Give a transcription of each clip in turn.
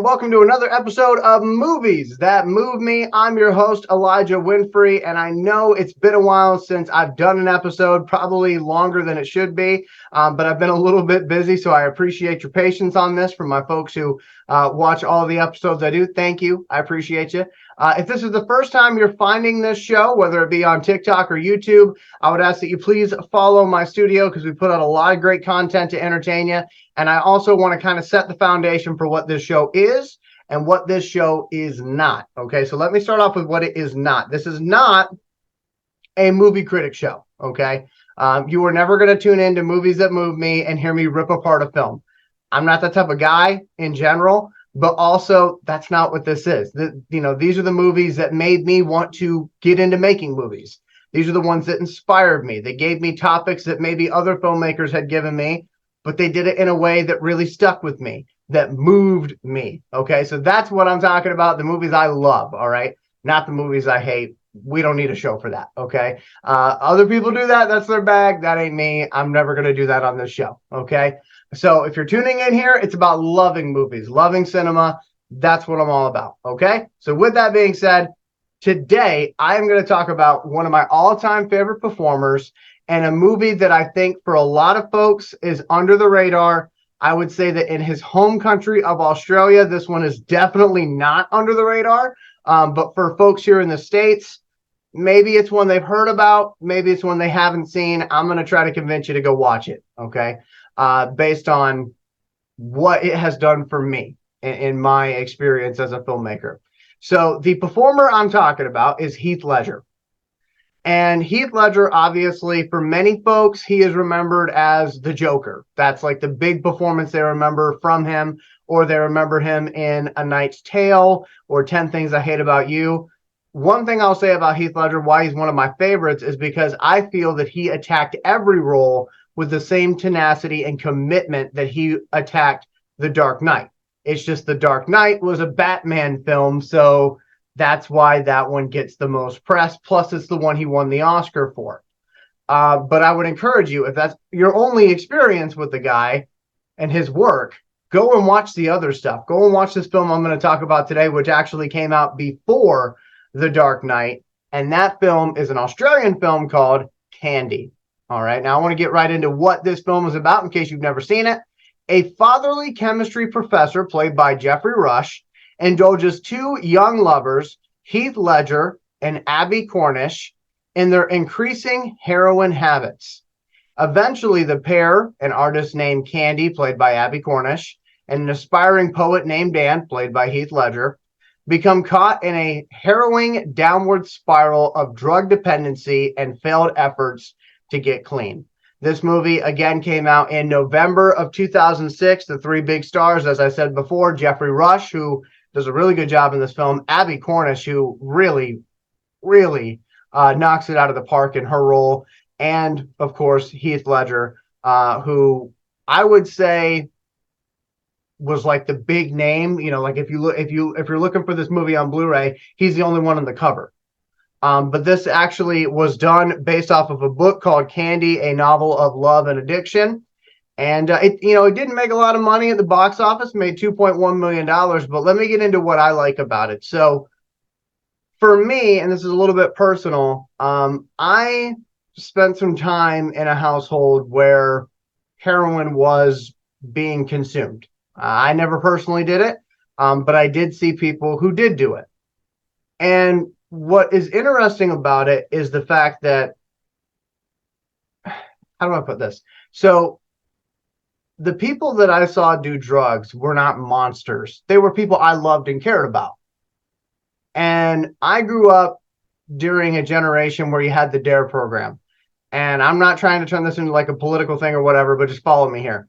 and welcome to another episode of Movies That Move Me. I'm your host, Elijah Winfrey, and I know it's been a while since I've done an episode, probably longer than it should be, but I've been a little bit busy, so I appreciate your patience on this from my folks who watch all the episodes I do. Thank you. I appreciate you. If this is the first time you're finding this show, whether it be on TikTok or YouTube, I would ask that you please follow my studio because we put out a lot of great content to entertain you. And I also want to kind of set the foundation for what this show is and what this show is not. Okay, so let me start off with what it is not. This is not a movie critic show. Okay, you are never going to tune into Movies That Move Me and hear me rip apart a film. I'm not that type of guy in general, but also that's not what this is. These are the movies that made me want to get into making movies. These are the ones that inspired me. They gave me topics that maybe other filmmakers had given me, but they did it in a way that really stuck with me, that moved me. Okay, so that's what I'm talking about. The movies I love, all right? Not the movies I hate. We don't need a show for that, okay? Other people do that. That's their bag. That ain't me. I'm never going to do that on this show, okay? So if you're tuning in here, it's about loving movies, loving cinema. That's what I'm all about, okay? So with that being said, today I am going to talk about one of my all-time favorite performers and a movie that I think for a lot of folks is under the radar. I would say that in his home country of Australia, this one is definitely not under the radar. But for folks here in the States, maybe it's one they've heard about. Maybe it's one they haven't seen. I'm going to try to convince you to go watch it, okay? Based on what it has done for me in my experience as a filmmaker. So the performer I'm talking about is Heath Ledger. And Heath Ledger, obviously, for many folks, he is remembered as the Joker. That's like the big performance they remember from him, or they remember him in A Knight's Tale or 10 Things I Hate About You. One thing I'll say about Heath Ledger, why he's one of my favorites, is because I feel that he attacked every role with the same tenacity and commitment that he attacked The Dark Knight. It's just The Dark Knight was a Batman film, so that's why that one gets the most press. Plus, it's the one he won the Oscar for. But I would encourage you, if that's your only experience with the guy and his work, go and watch the other stuff. Go and watch this film I'm going to talk about today, which actually came out before The Dark Knight. And that film is an Australian film called Candy. All right. Now, I want to get right into what this film is about in case you've never seen it. A fatherly chemistry professor, played by Geoffrey Rush, indulges two young lovers, Heath Ledger and Abbie Cornish, in their increasing heroin habits. Eventually, the pair, an artist named Candy, played by Abbie Cornish, and an aspiring poet named Dan, played by Heath Ledger, become caught in a harrowing downward spiral of drug dependency and failed efforts to get clean. This movie, again, came out in November of 2006. The three big stars, as I said before, Geoffrey Rush, who does a really good job in this film, Abbie Cornish, who really knocks it out of the park in her role, and, of course, Heath Ledger, who I would say was like the big name. You know, like if you're looking for this movie on Blu-ray, he's the only one on the cover. But this actually was done based off of a book called Candy, A Novel of Love and Addiction. And it didn't make a lot of money at the box office, made $2.1 million. But let me get into what I like about it. So for me, and this is a little bit personal, I spent some time in a household where heroin was being consumed. I never personally did it, but I did see people who did do it. And what is interesting about it is the fact that, how do I put this? So the people that I saw do drugs were not monsters. They were people I loved and cared about. And I grew up during a generation where you had the DARE program. And I'm not trying to turn this into like a political thing or whatever, but just follow me here.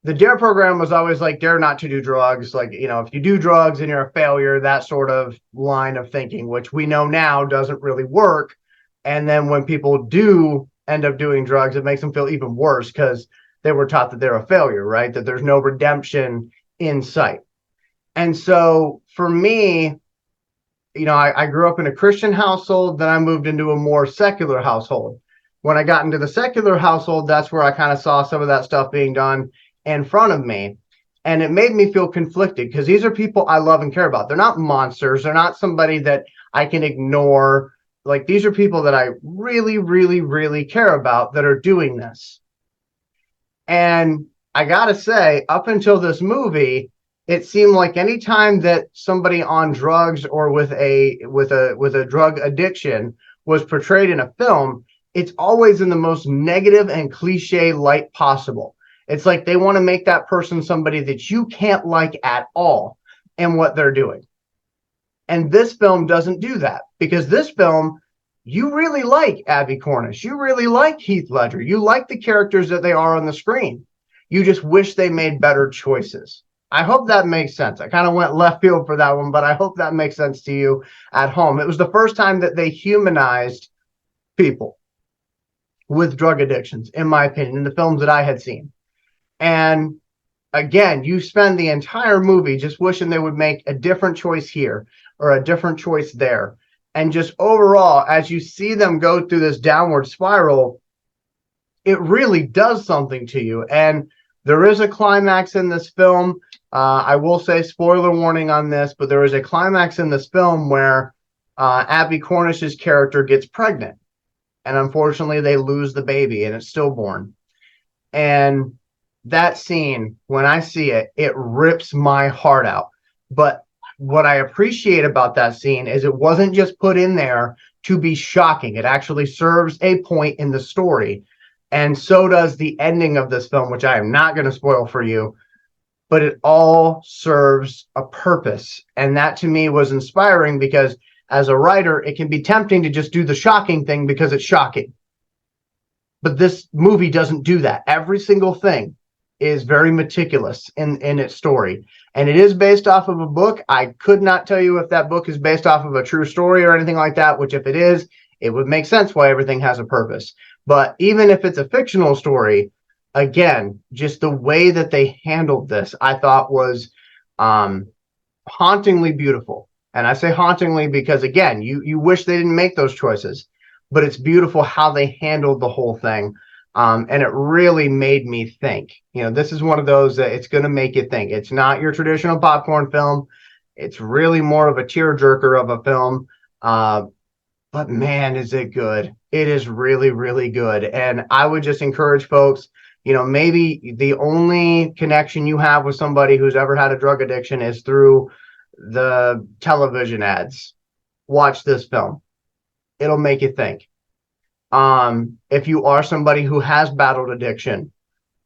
The DARE program was always like, dare not to do drugs. Like, if you do drugs and you're a failure, that sort of line of thinking, which we know now doesn't really work. And then when people do end up doing drugs, it makes them feel even worse because they were taught that they're a failure, right? That there's no redemption in sight. And so for me, I grew up in a Christian household, then I moved into a more secular household. When I got into the secular household, that's where I kind of saw some of that stuff being done in front of me. And it made me feel conflicted because these are people I love and care about. They're not monsters. They're not somebody that I can ignore. Like, these are people that I really, really, really care about that are doing this. And I gotta say, up until this movie, it seemed like any time that somebody on drugs or with a drug addiction was portrayed in a film, it's always in the most negative and cliche light possible. It's like they want to make that person somebody that you can't like at all in what they're doing. And this film doesn't do that, because this film, you really like Abbie Cornish. You really like Heath Ledger. You like the characters that they are on the screen. You just wish they made better choices. I hope that makes sense. I kind of went left field for that one, but I hope that makes sense to you at home. It was the first time that they humanized people with drug addictions, in my opinion, in the films that I had seen. And again, you spend the entire movie just wishing they would make a different choice here or a different choice there. And just overall, as you see them go through this downward spiral, it really does something to you. And there is a climax in this film. I will say, spoiler warning on this, but there is a climax in this film where Abbie Cornish's character gets pregnant. And unfortunately, they lose the baby and it's stillborn. And that scene, when I see it, it rips my heart out. But what I appreciate about that scene is it wasn't just put in there to be shocking. It actually serves a point in the story. And so does the ending of this film, which I am not going to spoil for you. But it all serves a purpose. And that to me was inspiring, because as a writer, it can be tempting to just do the shocking thing because it's shocking. But this movie doesn't do that. Every single thing is very meticulous in its story. And it is based off of a book. I could not tell you if that book is based off of a true story or anything like that, which if it is, it would make sense why everything has a purpose. But even if it's a fictional story, again, just the way that they handled this, I thought was hauntingly beautiful. And I say hauntingly because, again, you wish they didn't make those choices, but it's beautiful how they handled the whole thing. And it really made me think. You know, this is one of those that it's going to make you think. It's not your traditional popcorn film. It's really more of a tearjerker of a film. But man, is it good. It is really, really good. And I would just encourage folks, you know, maybe the only connection you have with somebody who's ever had a drug addiction is through the television ads. Watch this film. It'll make you think. If you are somebody who has battled addiction,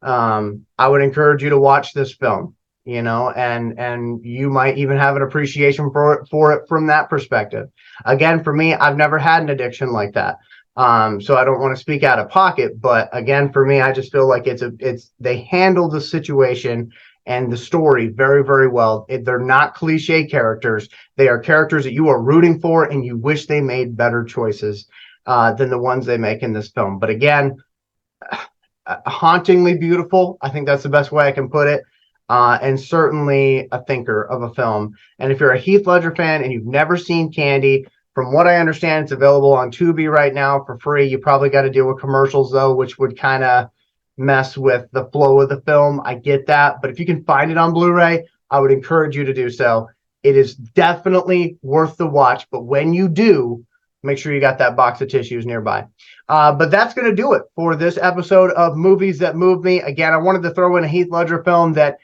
I would encourage you to watch this film, you know, and you might even have an appreciation for it from that perspective. Again, for me, I've never had an addiction like that. So I don't want to speak out of pocket, but again, for me, I just feel like they handle the situation and the story very, very well. They're not cliche characters. They are characters that you are rooting for and you wish they made better choices than the ones they make in this film. But again, hauntingly beautiful. I think that's the best way I can put it. And certainly a thinker of a film. And if you're a Heath Ledger fan and you've never seen Candy, from what I understand, it's available on Tubi right now for free. You probably got to deal with commercials, though, which would kind of mess with the flow of the film. I get that. But if you can find it on Blu-ray, I would encourage you to do so. It is definitely worth the watch. But when you do, make sure you got that box of tissues nearby. But that's going to do it for this episode of Movies That Move Me. Again, I wanted to throw in a Heath Ledger film that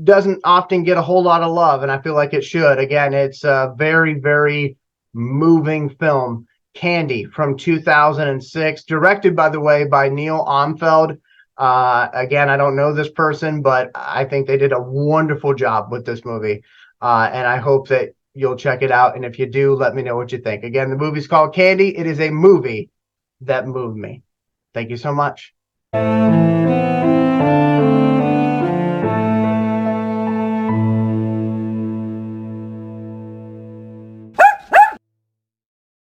doesn't often get a whole lot of love, and I feel like it should. Again, it's a very, very moving film, Candy from 2006, directed, by the way, by Neil Omfeld. Again, I don't know this person, but I think they did a wonderful job with this movie. And I hope that you'll check it out. And if you do, let me know what you think. Again, the movie's called Candy. It is a movie that moved me. Thank you so much.